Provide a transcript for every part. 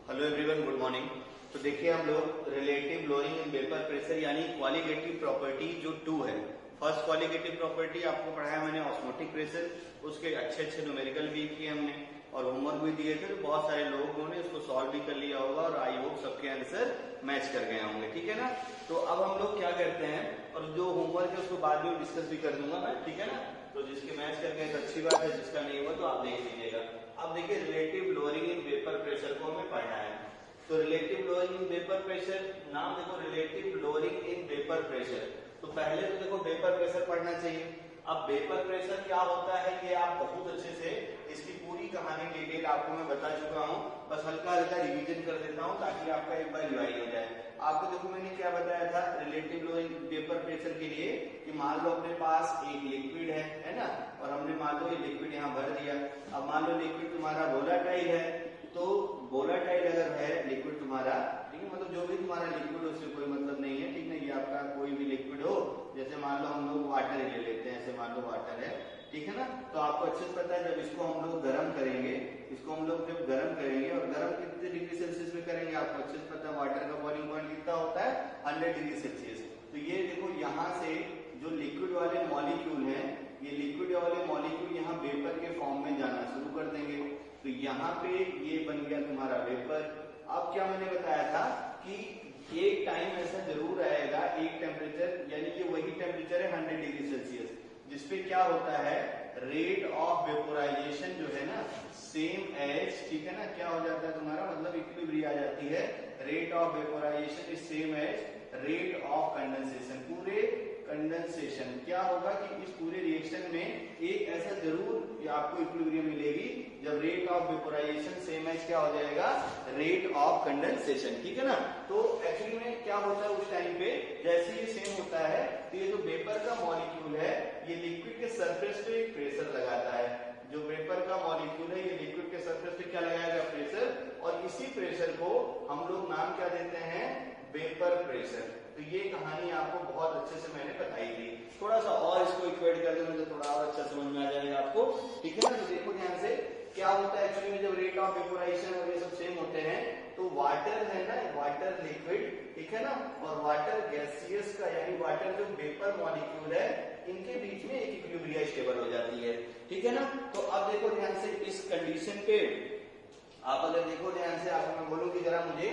Hello everyone, good morning. तो देखिए हम लोग relative lowering in vapour pressure यानी क्वालिटेटिव प्रॉपर्टी जो 2 है। फर्स्ट क्वालिटेटिव प्रॉपर्टी आपको पढ़ाया मैंने ऑस्मोटिक प्रेशर, उसके अच्छे अच्छे न्यूमेरिकल भी किए हमने और होमवर्क भी दिए थे। तो बहुत सारे लोगों ने उसको सॉल्व भी कर लिया होगा और आई होप सबके आंसर मैच कर गए होंगे, ठीक है ना। तो अब हम लोग क्या करते हैं, और जो होमवर्क है उसको बाद में डिस्कस भी कर दूंगा मैं, ठीक है ना। तो जिसके मैच कर गए तो अच्छी बात है, जिसका नहीं हुआ तो आप देख लीजिएगा। अब देखिए relative lowering in vapour pressure को हमें पढ़ना है। तो relative lowering in vapour pressure, नाम देखो relative lowering in vapour pressure. तो पहले तो देखो वेपर प्रेशर पढ़ना चाहिए। अब वेपर प्रेशर क्या होता है ये आप बहुत अच्छे से, इसकी पूरी कहानी डिटेल आपको मैं बता चुका हूँ, बस हल्का हल्का रिवीजन कर देता हूँ ताकि आपका एक बार रिवाइज हो जाए। आपको देखो मैंने क्या बताया था रिलेटिव लोअरिंग वेपर प्रेशर के लिए कि मान लो अपने पास एक लिक्विड है ना, और हमने मान लो ये लिक्विड यहाँ भर दिया। अब मान लो लिक्विड तुम्हारा वोलाटाइल है, तो वोलाटाइल अगर है लिक्विड तुम्हारा, ठीक है, मतलब जो भी तुम्हारा लिक्विड उससे कोई मतलब नहीं है, ठीक है। ये आपका कोई भी लिक्विड हो, जैसे मान लो हम लोग वाटर ले लेते हैं, ऐसे मान लो वाटर है, ठीक है ना। तो आपको अच्छे से पता है जब इसको हम लोग गर्म करेंगे, इसको हम लोग जब गर्म करेंगे, और गर्म कितने डिग्री सेल्सियस में करेंगे आपको अच्छे से पता है। वाटर का बॉइलिंग पॉइंट कितना होता है 100 डिग्री सेल्सियस। तो ये देखो यहाँ से जो लिक्विड वाले मॉलिक्यूल है, ये लिक्विड वाले मॉलिक्यूल यहाँ वेपर के फॉर्म में जाना शुरू कर देंगे। तो यहाँ पे ये बन गया तुम्हारा वेपर। अब क्या मैंने बताया था कि एक टाइम ऐसा जरूर आएगा, एक टेम्परेचर, यानी कि वही टेम्परेचर है 100 डिग्री सेल्सियस, जिसपे क्या होता है रेट ऑफ वेपोराइजेशन जो है ना सेम एज, ठीक है ना, क्या हो जाता है तुम्हारा, मतलब इक्विलिब्रियम आ जाती है। Rate of vaporization is same as rate of condensation. पूरे कंडेंसेशन क्या होगा कि इस पूरे रिएक्शन में एक ऐसा जरूर आपको इक्विलिब्रियम मिलेगी जब rate of vaporization same as क्या हो जाएगा रेट ऑफ कंडेंसेशन, ठीक है ना। तो एक्चुअली में क्या होता है उस टाइम पे, जैसे ये सेम होता है तो ये जो वेपर का मॉलिक्यूल है ये लिक्विड के सरफेस पे एक प्रेशर लगाता है। जो वेपर का मॉलिक्यूल है ये लिक्विड के सरफेस पे क्या लगाएगा प्रेशर, और इसी प्रेशर को हम लोग नाम क्या देते हैं वेपर प्रेशर। तो ये कहानी आपको बहुत अच्छे से मैंने बताई थी। थोड़ा सा और इसको इक्वेट कर देंगे तो थोड़ा और अच्छा समझ में आ जाएगा आपको, ठीक है ना। तो देखो ध्यान से क्या होता है एक्चुअली में जब रेट ऑफ वेपोराइजेशन और ये सब सेम होते हैं तो वाटर है ना, वाटर लिक्विड, ठीक है ना, और वाटर गैसियस का यानी वाटर जो वेपर मॉलिक्यूल है इनके बीच में एक इक्विलिब्रियम स्टेबल हो जाती है, ठीक है ना। तो अब देखो ध्यान से इस कंडीशन पे आप अगर देखो ध्यान से, आपको मैं बोलूं कि जरा मुझे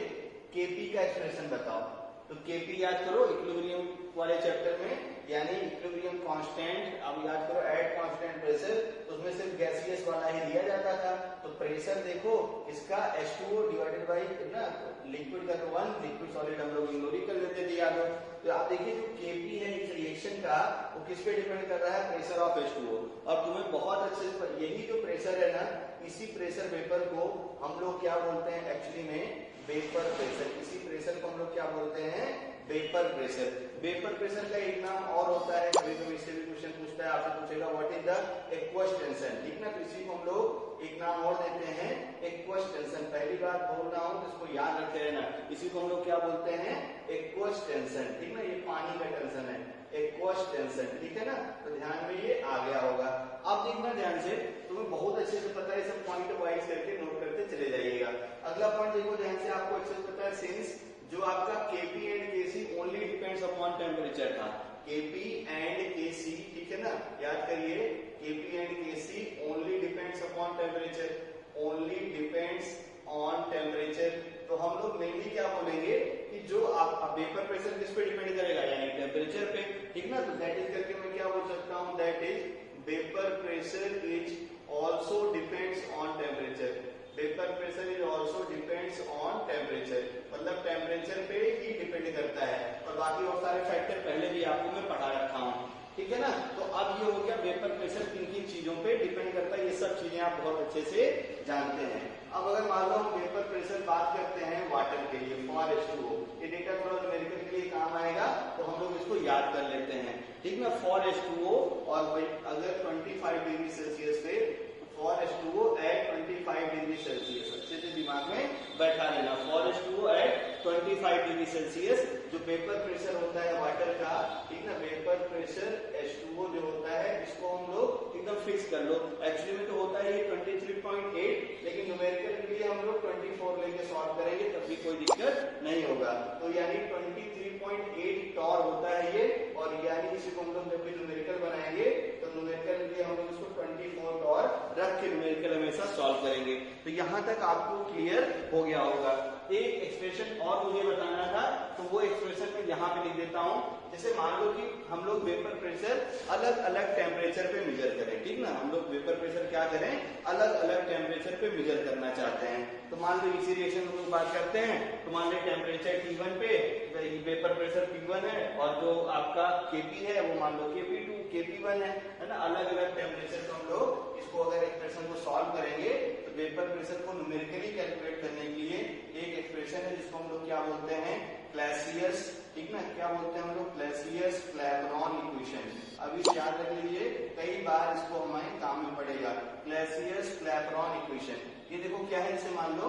केपी का एक्सप्रेशन बताओ। तो केपी याद करो इक्विलिब्रियम वाले चैप्टर में, यानी इक्विलिब्रियम कांस्टेंट। अब याद करो एट कांस्टेंट प्रेशर, तो उसमें सिर्फ गैसियस वाला ही दिया जाता था। तो प्रेशर देखो इसका H2O डिवाइडेड बाई ना लिक्विड का तो 1, लिक्विड सॉलिड हम लोग इग्नोर कर लेते थे याद हो। तो आप देखिए जो केपी है इस रिएक्शन का वो किस पे डिपेंड कर रहा है, प्रेशर ऑफ H2O। और तुम्हें बहुत अच्छे से यही जो प्रेशर है ना, इसी प्रेशर वेपर को हम लोग क्या बोलते हैं एक्चुअली में वेपर प्रेशर। इसी प्रेशर को हम लोग क्या बोलते हैं वेपर प्रेशर। वेपर प्रेशर का एक नाम और होता है, कभी कभी इससे भी क्वेश्चन पूछता है, आपसे पूछेगा what is the aqueous tension, ठीक ना। तो इसी को हम लोग एक नाम और देते हैं एक्वस टेंशन। पहली बार बोल रहा हूं तो इसको याद रखते रहना, इसी को हम लोग क्या बोलते हैं एक्वस टेंशन, ठीक ना। ये पानी का टेंशन है एक्वस टेंशन, ठीक है ना। तो ध्यान में ये आ गया होगा। अब देखना ध्यान से, तुम्हें बहुत अच्छे से पता है, सब पॉइंट वाइज करके नोट करते चले जाइएगा। अगला पॉइंट देखो ध्यान से, आपको अच्छे से पता है सिंस जो आपका KP and KC only depends upon temperature था, केपी एंड केसी, ठीक है ना, याद करिए KP and KC only depends upon temperature, only depends on temperature. तो हम लोग मेनली क्या बोलेंगे कि जो आप वेपर प्रेशर किस पे डिपेंड करेगा, यानी टेम्परेचर पे, ठीक ना। तो दैट इज करके मैं क्या बोल सकता हूं, that is vapour pressure is also depends on temperature. Vapour pressure is also depends on temperature, मतलब टेम्परेचर पे ही डिपेंड करता है, और बाकी और सारे फैक्टर पहले भी आपको मैं पढ़ा रखा हूँ, ठीक है ना। तो अब ये हो गया वेपर प्रेशर किन किन चीजों पे डिपेंड करता है, ये सब चीजें आप बहुत अच्छे से जानते हैं। अब अगर मान लो हम वेपर प्रेशर बात करते हैं वाटर के लिए फॉर H2O, ये डेटा थोड़ा न्यूमेरिकल के लिए काम आएगा तो हम लोग इसको याद कर लेते हैं, ठीक ना। फॉर H2O और अगर 25 डिग्री सेल्सियस पे for H2O at 25 degree Celsius, अच्छे से दिमाग में बैठा लेना। For H2O at 25 degree Celsius जो वेपर प्रेशर होता है वाटर का, ठीक ना, वेपर प्रेशर H2O जो होता है इसको हम लोग एकदम फिक्स कर लो। एक्चुअली में तो होता है ये 23.8 लेकिन न्यूमेरिकल के लिए हम लोग 24 लेके सॉल्व करेंगे तब भी कोई दिक्कत नहीं होगा। तो यानी 23.8 टॉर होता है ये, और यानी इसी को हम लोग जब भी न्यूमेरिकल बनाएंगे तो न्यूमेरिकल के लिए हम लोग इसको 24 टॉर रख के न्यूमेरिकल हमेशा सॉल्व करेंगे। तो यहाँ तक आपको क्लियर हो गया होगा। एक एक्सप्रेशन और मुझे बताना था, तो वो एक्सप्रेशन मैं यहाँ पे लिख देता हूँ। जैसे मान लो कि हम लोग वेपर प्रेशर अलग अलग टेम्परेचर पे मेजर करें, ठीक ना, हम लोग वेपर प्रेशर क्या करें, अलग अलग टेम्परेचर पे मेजर करना चाहते हैं। तो मान लो इसी रिएक्शन में लोग बात करते हैं, तो मान लो टेम्परेचर T1 पे वेपर प्रेशर P1 है, और जो आपका Kp है वो मान लो Kp2 Kp1 है ना। अलग अलग टेम्परेचर पे हम लोग इसको अगर एक्सप्रेशन को सॉल्व करेंगे तो वेपर प्रेशर को न्यूमेरिकली कैलकुलेट करने के लिए एक एक्सप्रेशन है जिसको हम लोग क्या बोलते हैं, क्लासियस, ठीक ना, क्या बोलते हैं हम लोग, क्लासियस क्लैपेरॉन इक्वेशन। अब इस याद रख लीजिए, कई बार इसको हमारे काम में पड़ेगा, क्लासियस क्लैपेरॉन इक्वेशन। ये देखो क्या है, जैसे मान लो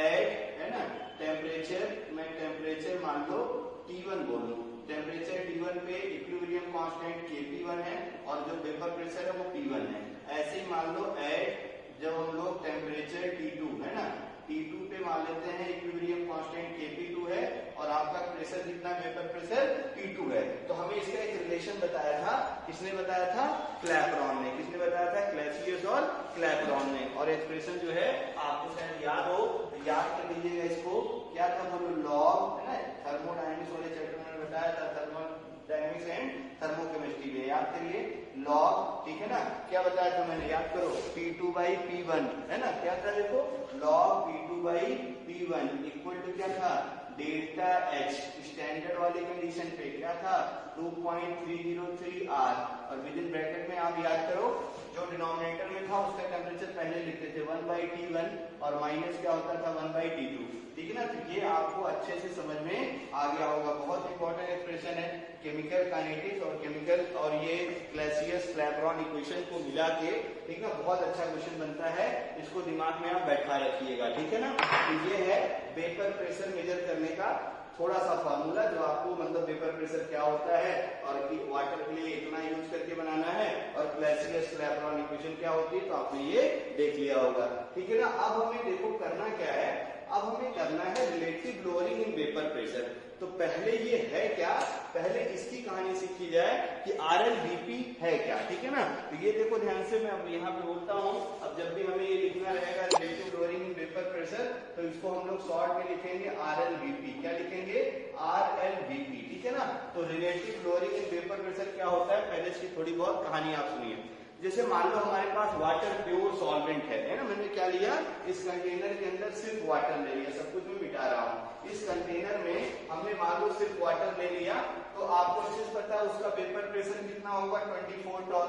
एट है ना टेम्परेचर, मैं टेम्परेचर मान लो T1 बोलूं, टेम्परेचर T1 पे इक्विलिब्रियम कांस्टेंट Kp1 है और जो वेपर प्रेशर है वो P1 है। ऐसे ही मान लो एट जब हम लोग टेम्परेचर T2 है ना, T2 पे मान लेते हैं इक्विलिब्रियम कांस्टेंट Kp2 है और आपका प्रेशर कितना, वेपर प्रेशर P2 है। तो हमें इसका एक रिलेशन बताया था, किसने बताया था, क्लैपेरॉन ने। किसने बताया था, क्लासियस और क्लैपेरॉन ने। और एक्सप्रेशन जो है आपको शायद याद हो, याद कर लीजिएगा इसको, क्या था बोलो, लॉग है ना, थर्मोडायनेमिक्स वाले चैप्टर में बताया था, थर्मोडायनेमिक्स एंड थर्मोकेमिस्ट्री में, याद करिए लॉग, ठीक है ना। क्या बताया था मैंने, याद करो, P2/P1 है ना, क्या था देखो, लॉग P2/P1 इक्वल टू क्या था, डेल्टा H। स्टैंडर्ड वाली कंडीशन पे क्या था, 2.303 R, और विद इन ब्रैकेट में आप याद करो जो डिनोमिनेटर में था उसका टेम्परेचर पहले लिखते थे 1/T1 और माइनस क्या होता था 1/T2, ठीक है ना। तो ये आपको अच्छे से समझ में आ गया होगा। बहुत इंपॉर्टेंट एक्सप्रेशन है, केमिकल काइनेटिक्स और केमिकल और ये क्लासियस क्लैपेरॉन इक्वेशन को मिला के, ठीक है, बहुत अच्छा क्वेश्चन बनता है। इसको दिमाग में आप बैठा रखिएगा, ठीक है ना। तो ये है वेपर प्रेशर मेजर करने का थोड़ा सा फॉर्मूला, जो आपको मतलब वेपर प्रेशर क्या होता है और कि वाटर के लिए इतना यूज करके बनाना है, और क्लासियस क्लैपेरॉन इक्वेशन क्या होती है, तो आपने ये देख लिया होगा, ठीक है ना। अब हमें देखो करना क्या है, अब हमें करना है relative lowering in vapour pressure. तो पहले ये है क्या, पहले इसकी कहानी सीखी जाए कि RLVP है क्या, ठीक है ना। तो ये देखो ध्यान से, मैं अब यहाँ पे बोलता हूँ, अब जब भी हमें ये लिखना रहेगा relative lowering in vapour pressure, तो इसको हम लोग शॉर्ट में लिखेंगे RLVP। क्या लिखेंगे, RLVP, ठीक है ना। तो relative lowering in vapour pressure क्या होता है, पहले इसकी थोड़ी बहुत कहानी आप सुनिए। जैसे मान लो हमारे पास वाटर प्योर सॉल्वेंट है ना, मैंने क्या लिया, इस कंटेनर के अंदर सिर्फ वाटर ले लिया, सब कुछ मैं मिटा रहा हूँ। इस कंटेनर में हमने मान लो सिर्फ वाटर ले लिया, तो आपको अच्छे से पता है उसका वेपर प्रेशर कितना होगा, 24 टॉर।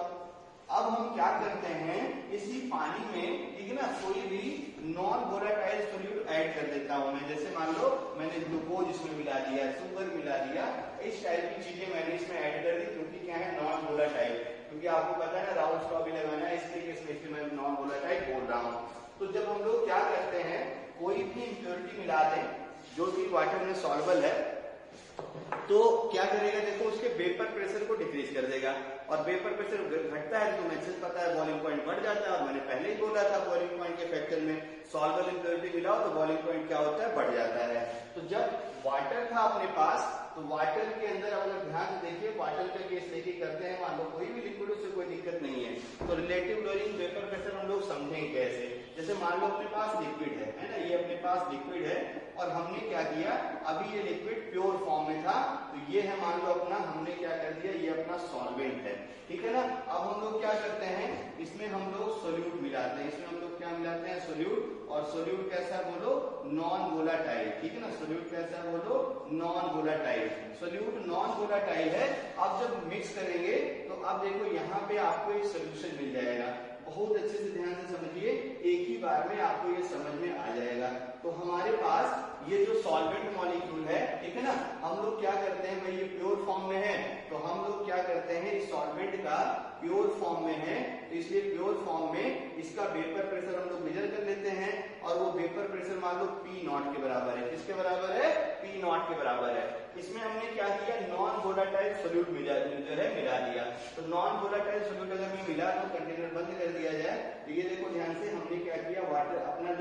अब हम क्या करते हैं, इसी पानी में, ठीक है ना, कोई भी नॉन वोलेटाइल सॉल्यूट ऐड कर देता हूं मैं। जैसे मान लो मैंने ग्लूकोज इसमें मिला दिया, शुगर मिला दिया, इस टाइप की चीजें मैंने इसमें ऐड कर दी, क्योंकि क्या है, नॉन वोलेटाइल, क्योंकि आपको पता है ना राउंड स्टॉप भी लगाना है, इसलिए मैं नॉन वोलेटाइल बोल रहा हूँ। तो जब हम लोग क्या करते हैं, कोई भी इम्प्योरिटी मिला दें जो कि वाटर में सॉल्युबल है, तो क्या करेगा, देखो उसके वेपर प्रेशर को डिक्रीज कर देगा, और वेपर प्रेशर घटता है तो मैसेज पता है बॉइलिंग पॉइंट बढ़ जाता है। और मैंने पहले ही बोला था बॉइलिंग पॉइंट के फैक्टर में सॉल्युबल इम्प्योरिटी मिलाओ तो बॉइलिंग पॉइंट क्या होता है, बढ़ जाता है। तो जब वाटर था अपने पास, तो वाटर के अंदर अगर ध्यान से देखिए, वाटर का केस लेके करते हैं, मान लो कोई भी लिक्विड, उससे कोई दिक्कत नहीं है। तो रिलेटिव लोअरिंग वेपर प्रेशर हम लोग समझेंगे कैसे। जैसे मान लो अपने पास लिक्विड है ना, ये अपने पास लिक्विड है, और हमने क्या किया, अभी ये लिक्विड प्योर फॉर्म में था, तो ये है मान लो अपना, हमने क्या कर दिया, ये अपना सॉल्वेंट है, ठीक है ना। अब हम लोग क्या करते हैं, इसमें हम लोग सोल्यूट मिलाते हैं, इसमें हम लोग क्या मिलाते हैं, सोल्यूट। और सोल्यूट कैसा है बोलो, नॉन वोलाटाइल, ठीक है ना। सोल्यूट कैसा है बोलो, non volatile. Solute non volatile है। अब जब मिक्स करेंगे तो अब देखो यहाँ पे आपको एक सोल्यूशन मिल जाएगा। बहुत अच्छे से ध्यान से समझिए, एक ही बार में आपको ये समझ में आ जाएगा। तो हमारे पास ये जो सॉल्वेंट मॉलिक्यूल है, ठीक है ना, हम लोग क्या करते हैं भाई, ये प्योर फॉर्म में है, तो हम लोग क्या करते हैं, इस सॉल्वेंट का प्योर फॉर्म में है, तो इसलिए प्योर फॉर्म में इसका वेपर प्रेशर हम लोग मेजर कर लेते हैं, और वो वेपर प्रेशर मान लो P0 के बराबर है। किसके बराबर है, P0 के बराबर है। इसमें हमने क्या किया, नॉन वोलाटाइल सोल्यूट मिला दिया। तो नॉन वोलाटाइल सोल्यूट अगर में मिला तो कंटेनर बंद कर दिया जाए। तो ये देखो ध्यान से, हमने क्या किया, वाटर अपना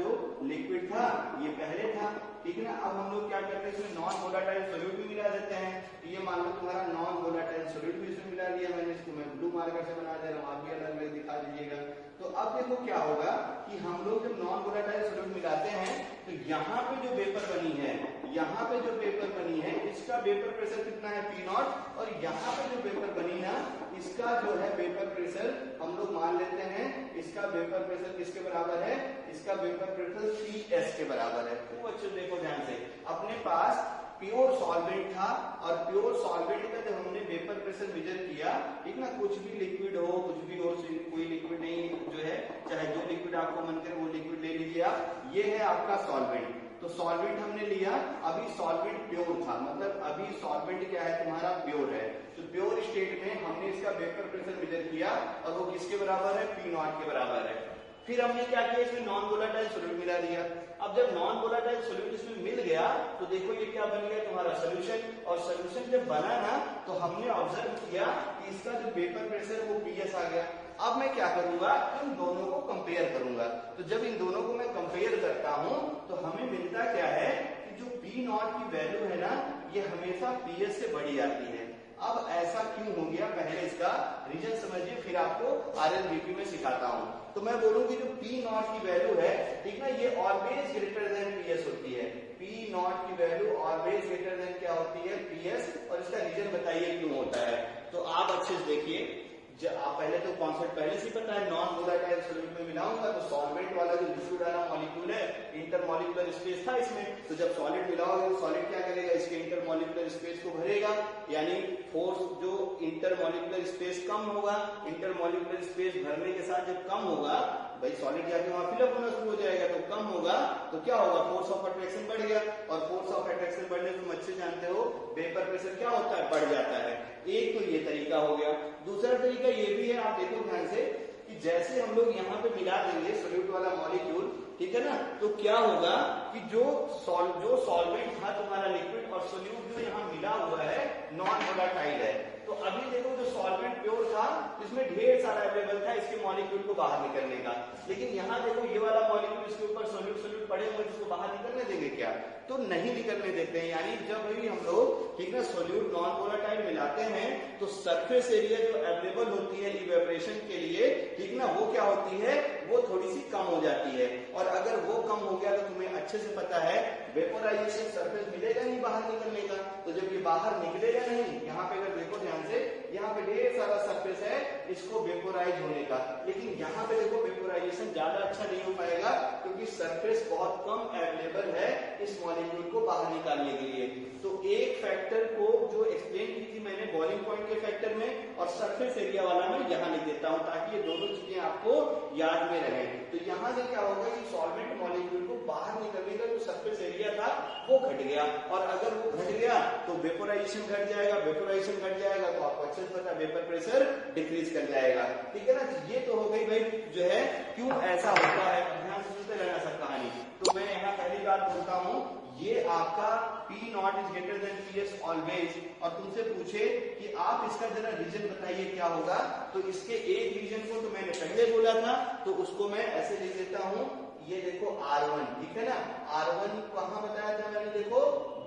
लिक्विड था ये पहले था, ठीक है ना। अब हम लोग क्या करते हैं, इसमें नॉन वोलेटाइल सॉल्यूट भी मिला देते हैं। ये मान लो तुम्हारा नॉन वोलेटाइल सॉल्यूट भी इसमें मिला दिया मैंने, इसको मैं ब्लू मार्कर से बना दे रहा हूँ, आप भी अलग अलग दिखा दीजिएगा। तो अब देखो क्या होगा कि हम लोग जब नॉन वोलेटाइल सॉल्यूट मिलाते हैं तो यहाँ पे जो वेपर बनी है, यहाँ पे जो वेपर बनी है इसका वेपर प्रेशर कितना है P0, और यहाँ पे जो वेपर बनी ना इसका जो है वेपर प्रेशर हम लोग मान लेते हैं, इसका वेपर प्रेशर किसके बराबर है, इसका वेपर प्रेशर PS के बराबर है। तो अच्छे देखो ध्यान से, अपने पास प्योर सॉल्वेंट था और प्योर सॉल्वेंट का जब हमने वेपर प्रेशर मेजर किया, ठीक ना, कुछ भी लिक्विड हो, कुछ भी हो, कोई लिक्विड नहीं जो है, चाहे जो लिक्विड आपको मन करे वो लिक्विड ले लीजिए आप, ये है आपका सॉल्वेंट। तो सॉल्वेंट हमने लिया, अभी सॉल्वेंट प्योर था, मतलब अभी सॉल्वेंट क्या है तुम्हारा प्योर है। तो प्योर स्टेट में हमने इसका वेपर प्रेशर मेजर किया और वो किसके बराबर है, P0 के बराबर है। फिर हमने क्या किया, इसमें नॉन वोलेटाइल सॉल्यूट मिला दिया। अब जब नॉन वोलेटाइल सॉल्यूट इसमें मिल गया तो देखो ये क्या बन गया तुम्हारा सोल्यूशन, और सोल्यूशन जब बना ना तो हमने ऑब्जर्व किया कि इसका जो वेपर प्रेशर वो PS आ गया। अब मैं क्या करूंगा, इन दोनों को कंपेयर करूंगा। तो जब इन दोनों को मैं कंपेयर करता हूं तो हमें मिलता क्या है कि जो P0 की वैल्यू है ना ये हमेशा PS से बड़ी आती है। अब ऐसा क्यों हो गया, पहले इसका रीजन समझिए, फिर आपको RLBP में सिखाता हूं। तो मैं बोलूंगी जो P0 की वैल्यू है, ठीक ना, ये ऑलवेज ग्रेटर देन PS होती है। P0 की वैल्यू ऑलवेज ग्रेटर देन क्या होती है, PS, और इसका रीजन बताइए क्यों होता है। तो आप अच्छे से देखिए, आप पहले तो कॉन्सेप्ट पहले से पता है, नॉन वोलेटाइल सॉल्यूट में मिलाऊंगा तो सॉल्वेंट वाला जो लिक्विड वाला मॉलिक्यूल है, इंटरमॉलिक्यूलर स्पेस था इसमें, तो जब सॉलिड मिलाओगे तो सॉलिड क्या करेगा, इसके इंटरमॉलिक्यूलर स्पेस को भरेगा, यानी फोर्स जो इंटरमॉलिक्यूलर स्पेस कम होगा, इंटरमॉलिक्यूलर स्पेस भरने के साथ जब कम होगा, भाई सॉलिड जाके वहां फिलअप होना शुरू हो जाएगा, तो कम होगा तो क्या होगा, फोर्स ऑफ अट्रैक्शन बढ़ गया, और फोर्स ऑफ अट्रैक्शन बढ़ने से तुम अच्छे जानते हो वेपर प्रेशर क्या होता है, बढ़ जाता है। एक तो ये तरीका हो गया। दूसरा तरीका ये भी है, आप देखो ध्यान से, कि जैसे हम लोग यहाँ पे मिला देंगे सोल्यूट वाला मॉलिक्यूल, ठीक है ना, तो क्या होगा कि जो सॉल्वेंट था तुम्हारा लिक्विड और सोल्यूट जो यहाँ मिला हुआ है नॉन वोलेटाइल है। तो अभी देखो जो सॉल्वेंट प्योर था इसमें ढेर सारा अवेलेबल था इसके मॉलिक्यूल को बाहर निकलने का, लेकिन यहाँ देखो ये वाला मॉलिक्यूल इसके ऊपर सोल्यूट पड़े हुए, इसको बाहर निकलने देंगे क्या, तो नहीं निकलने देते हैं। यानी जब भी हम लोग, ठीक ना, सोल्यूट नॉन वोलेटाइल मिलाते हैं तो सरफेस एरिया जो अवेलेबल होती है इवेपोरेशन के लिए, ठीक ना, वो क्या होती है, वो थोड़ी सी कम हो जाती है। और अगर वो कम हो गया तो तुम्हें अच्छे से पता है वेपोराइजेशन सरफेस मिलेगा नहीं बाहर निकलने का, तो जब ये बाहर निकलेगा नहीं, यहाँ पे अगर देखो ध्यान से, यहाँ पे ढेर सारा सरफेस है इसको वेपोराइज होने का, लेकिन यहाँ पे देखो वेपोराइजेशन ज्यादा अच्छा नहीं हो पाएगा क्योंकि सरफेस बहुत कम अवेलेबल है इस मॉलिक्यूल को बाहर निकालने के लिए। तो एक फैक्टर को जो एक्सप्लेन की थी मैंने बॉइलिंग पॉइंट के फैक्टर में, और सरफेस एरिया वाला मैं यहाँ लिख देता हूँ ताकि ये दोनों चीजें आपको याद में रहे। तो यहाँ से क्या होगा कि सॉल्वेंट मॉलिक्यूल को बाहर निकलने का जो सरफेस एरिया था वो घट गया, और अगर वो घट गया तो वेपोराइजेशन घट जाएगा, वेपोराइजेशन घट जाएगा तो आपको अच्छे से पता वेपर प्रेशर डिक्रीज कर जाएगा, ठीक है ना। ये तो हो गई भाई जो है क्यों ऐसा होता है, ध्यान से सुनते रहना सब कहानी। तो मैं यहाँ पहली बात बोलता हूँ, ये आपका P0 is greater than PS always, और तुमसे पूछे कि आप इसका जरा रीजन बताइए क्या होगा, तो इसके एक रीजन को तो मैंने पहले बोला था, तो उसको मैं ऐसे लिख देता हूँ, ये देखो R1, ठीक है ना, R1 कहाँ बताया था मैंने, देखो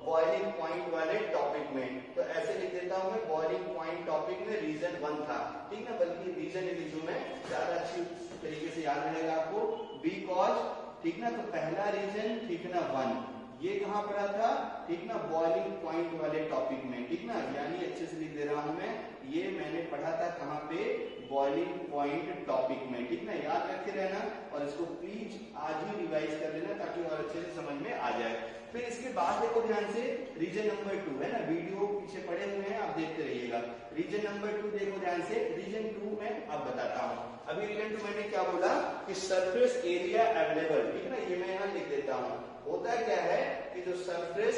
बॉइलिंग पॉइंट वाले टॉपिक में, तो ऐसे लिख देता हूँ मैं, बॉइलिंग पॉइंट टॉपिक में रीजन 1 था, ठीक ना, बल्कि रीजन ही लिखूं मैं, ज्यादा अच्छी तरीके से याद रहेगा आपको, बिकॉज, ठीक ना, तो पहला रीजन, ठीक ना, 1, ये कहाँ पढ़ा था, ठीक ना, बॉइलिंग पॉइंट वाले टॉपिक में, ठीक ना, यानी अच्छे से लिख दे रहा हूं मैं, ये मैंने पढ़ा था कहाँ पे, बॉइलिंग पॉइंट टॉपिक में, ठीक ना, याद रखे रहना, और इसको प्लीज आज ही रिवाइज कर लेना ताकि और अच्छे से समझ में आ जाए। फिर इसके बाद देखो ध्यान से, रीजन नंबर 2 है ना, वीडियो पीछे पड़े हुए हैं, आप देखते रहिएगा। रीजन नंबर 2 देखो ध्यान से, रीजन 2 में अब बताता हूँ। अभी रीजन 2 मैंने क्या बोला कि सरफेस एरिया अवेलेबल, ठीक है ना, ये मैं यहाँ लिख देता हूँ। होता क्या है कि जो सरफेस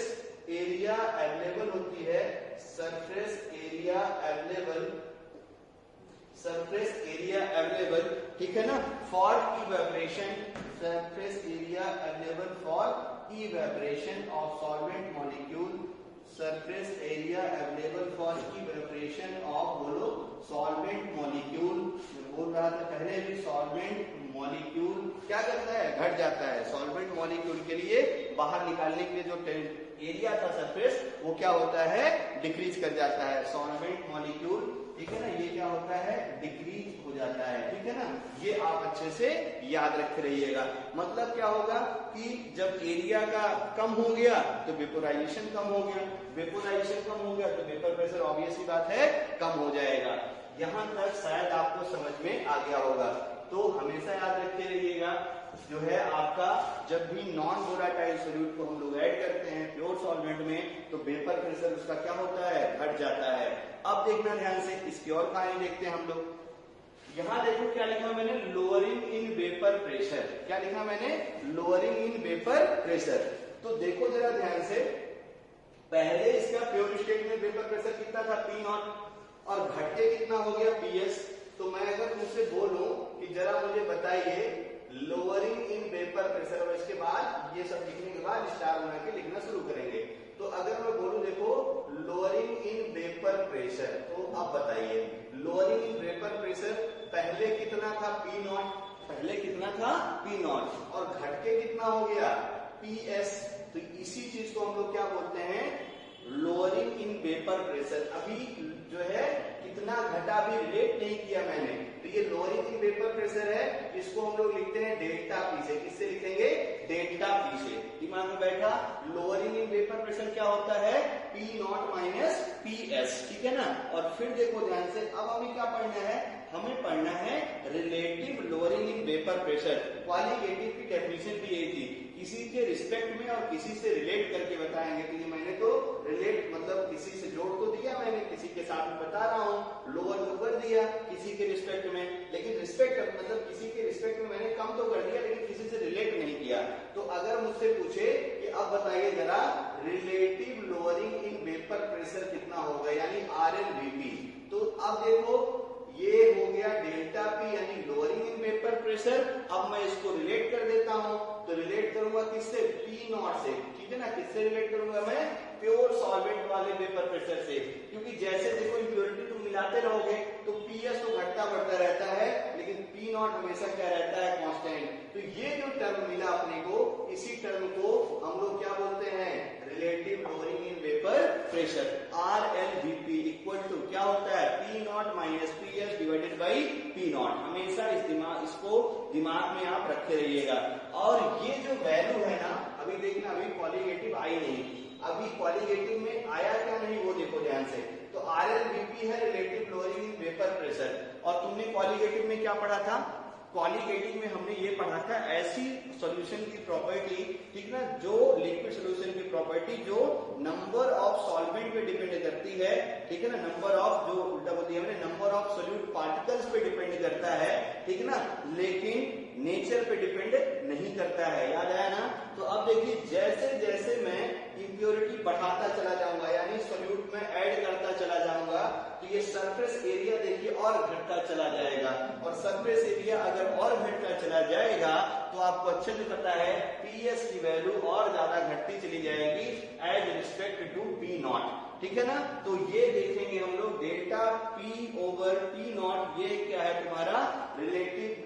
एरिया अवेलेबल होती है, सरफेस एरिया अवेलेबल, ठीक है ना, for evaporation, surface area available for evaporation of solvent molecule, surface area available for evaporation of, बोलो, सॉल्वेंट मॉलिक्यूल। मैं बोल रहा था पहले भी, सॉल्वेंट मॉलिक्यूल क्या करता है, घट जाता है, सॉल्वेंट मॉलिक्यूल के लिए बाहर निकालने के लिए जो एरिया था सरफेस वो क्या होता है, डिक्रीज कर जाता है। सॉल्वेंट मॉलिक्यूल, ठीक है ना, ये क्या होता है, डिक्रीज हो जाता है, ठीक है ना। ये आप अच्छे से याद रखे रहिएगा। मतलब क्या होगा कि जब एरिया का कम हो गया तो वेपोराइजेशन कम हो गया, वेपोराइजेशन कम हो गया तो वेपर प्रेशर ऑब्वियस ही बात है कम हो जाएगा। यहां तक शायद आपको समझ में आ गया होगा। तो हमेशा याद रखे रहिएगा, जो है आपका जब भी नॉन वोलाटाइल सॉल्यूट को हम लोग ऐड करते हैं प्योर सॉल्वेंट में तो वेपर प्रेशर उसका क्या होता है, घट जाता है। अब देखना ध्यान से, इसकी और कहानी देखते हैं हम लोग। यहां देखो क्या लिखा मैंने, लोअरिंग इन वेपर प्रेशर। क्या लिखा मैंने, लोअरिंग इन वेपर प्रेशर। तो देखो जरा ध्यान से, पहले इसका प्योर स्टेट में वेपर प्रेशर कितना था, P0, और घट के कितना हो गया, PS। तो मैं अगर मुझसे बोलूं कि जरा मुझे बताइए लोअरिंग इन वेपर प्रेशर, और इसके बाद ये सब लिखने के बाद स्टार बना के लिखना शुरू करेंगे। तो अगर मैं बोलूं देखो लोअरिंग इन वेपर प्रेशर, तो आप बताइए लोअरिंग इन वेपर प्रेशर पहले कितना था, P0, पहले कितना था, P0, और घट के कितना हो गया, PS। तो इसी चीज को हम लोग क्या बोलते हैं, लोअरिंग इन वेपर प्रेशर। अभी जो है कितना घटा भी रिलेट नहीं किया मैंने, तो ये लोअरिंग इन वेपर प्रेशर है, इसको हम लोग लिखते हैं डेल्टा P से। किससे लिखेंगे, डेल्टा P से। दिमाग में बैठा, लोअरिंग इन वेपर प्रेशर क्या होता है, P0 माइनस PS, ठीक है ना। और फिर देखो ध्यान से, अब हमें क्या पढ़ना है, हमें पढ़ना है relative lowering in vapour pressure. Qualitative की डेफिनेशन भी यही थी, किसी के रिस्पेक्ट में और किसी से रिलेट करके बताएंगे। तो ये मैंने तो रिलेट मतलब किसी से जोड़ तो दिया मैंने, किसी के साथ में बता रहा हूँ, लोअर तो कर दिया किसी के रिस्पेक्ट में, लेकिन रिस्पेक्ट मतलब किसी के रिस्पेक्ट में मैंने कम तो कर दिया, लेकिन किसी से रिलेट नहीं किया। तो अगर मुझसे पूछे कि अब बताइए जरा relative lowering in vapour pressure कितना होगा, यानी RLVP, तो अब देखो ये हो गया डेल्टा P यानी लोअरिंग इन वेपर प्रेशर। अब मैं इसको रिलेट कर देता हूं, तो रिलेट करूंगा किससे, P0 से, ठीक है ना। किससे रिलेट करूंगा मैं, प्योर सॉल्वेंट वाले वेपर प्रेशर से, क्योंकि जैसे देखो इम्प्योरिटी तुम मिलाते रहोगे तो PS तो घटता बढ़ता रहता है, लेकिन P0 हमेशा क्या रहता है, कांस्टेंट। तो ये जो टर्म मिला अपने को, इसी टर्म को हम लोग क्या बोलते हैं, relative lowering in vapour pressure. RLVP equal to क्या होता है, P0 minus PS divided by P0। हमेशा इसको दिमाग में आप रखे रहिएगा। और ये जो वैल्यू है ना, अभी देखना, अभी क्वालिटेटिव आई नहीं, अभी क्वालिटेटिव में आया क्या नहीं वो देखो ध्यान से। तो RLVP है relative lowering in vapour pressure. और तुमने क्वालिटेटिव में क्या पढ़ा था, क्वालिटेटिव में हमने ये पढ़ा था ऐसी सॉल्यूशन की प्रॉपर्टी, ठीक ना, जो लिक्विड सॉल्यूशन की प्रॉपर्टी जो नंबर ऑफ सॉल्वेंट पे डिपेंड करती है, ठीक है ना, नंबर ऑफ, जो उल्टा बोल दिया मैंने, नंबर ऑफ सोल्यूट पार्टिकल्स पे डिपेंड करता है, ठीक ना, लेकिन नेचर पे डिपेंड नहीं करता है। याद आया ना। तो अब देखिए जैसे जैसे मैं इंप्योरिटी बढ़ाता चला जाऊंगा, यानी सोल्यूट में ऐड करता चला जाऊंगा, तो ये सरफेस एरिया देखिए और घटता चला जाएगा। और सरफेस एरिया अगर और घटता चला जाएगा तो आपको अच्छे से पता है PS की वैल्यू और ज्यादा घटती चली जाएगी एज रिस्पेक्ट टू P0, ठीक है ना। तो ये देखेंगे हम लोग डेल्टा P ओवर P0, ये क्या है तुम्हारा relative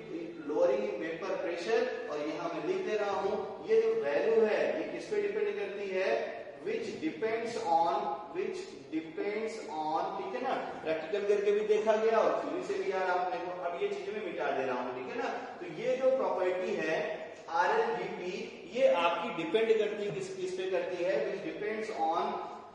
lowering in vapour pressure. और यहाँ मैं लिख दे रहा हूं, ये जो वैल्यू है ये किस पे डिपेंड करती है, which depends on, ठीक है ना, प्रैक्टिकल करके भी देखा गया और थ्योरी से भी यार आपने को, अब ये चीजें मैं मिटा दे रहा हूं, ठीक है ना। तो ये जो प्रॉपर्टी है RLVP, ये आपकी डिपेंड करती है किस पे करती है, which depends on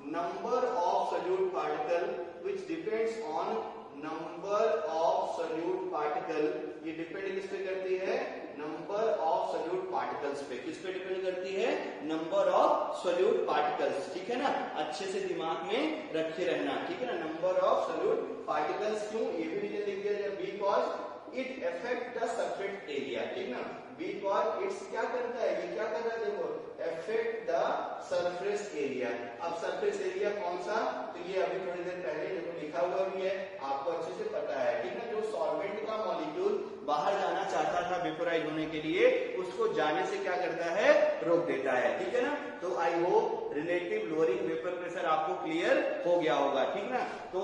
number of solute particle, which depends on number of solute particle, ये डिपेंड किस पे करती है, नंबर ऑफ सोल्यूट पार्टिकल्स पे। किस पे डिपेंड करती है, नंबर ऑफ सोल्यूट पार्टिकल्स, ठीक है ना। अच्छे से दिमाग में रखे रहना, ठीक है ना, नंबर ऑफ सोल्यूट पार्टिकल्स। क्यों, ये भी रीजन लिख दिया, because it affect the surface area, ठीक ना, बिकॉज इट्स क्या करता है, ये क्या कर रहा है देखो, अफेक्ट द सरफेस एरिया। अब सरफेस एरिया कौन सा, तो ये अभी थोड़ी देर पहले देखो लिखा हुआ भी है, आपको अच्छे से पता है, ठीक है। जो सॉल्वेंट का मॉलिक्यूल बाहर जाना चाहता था वेपोराइज होने के लिए, उसको जाने से क्या करता है, रोक देता है, ठीक है ना। तो I hope relative lowering vapour pressure आपको क्लियर हो गया होगा, ठीक ना। तो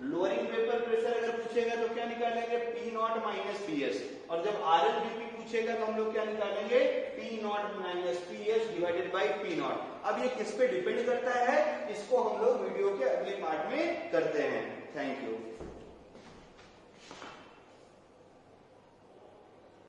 लोअरिंग वेपर प्रेशर अगर पूछेगा तो क्या निकालेंगे, P0 माइनस PS। और जब RLVP पूछेगा तो हम लोग क्या निकालेंगे, P not minus P H divided by P not. अब ये किस पे डिपेंड करता है, इसको हम लोग वीडियो के अगले पार्ट में करते हैं। Thank you.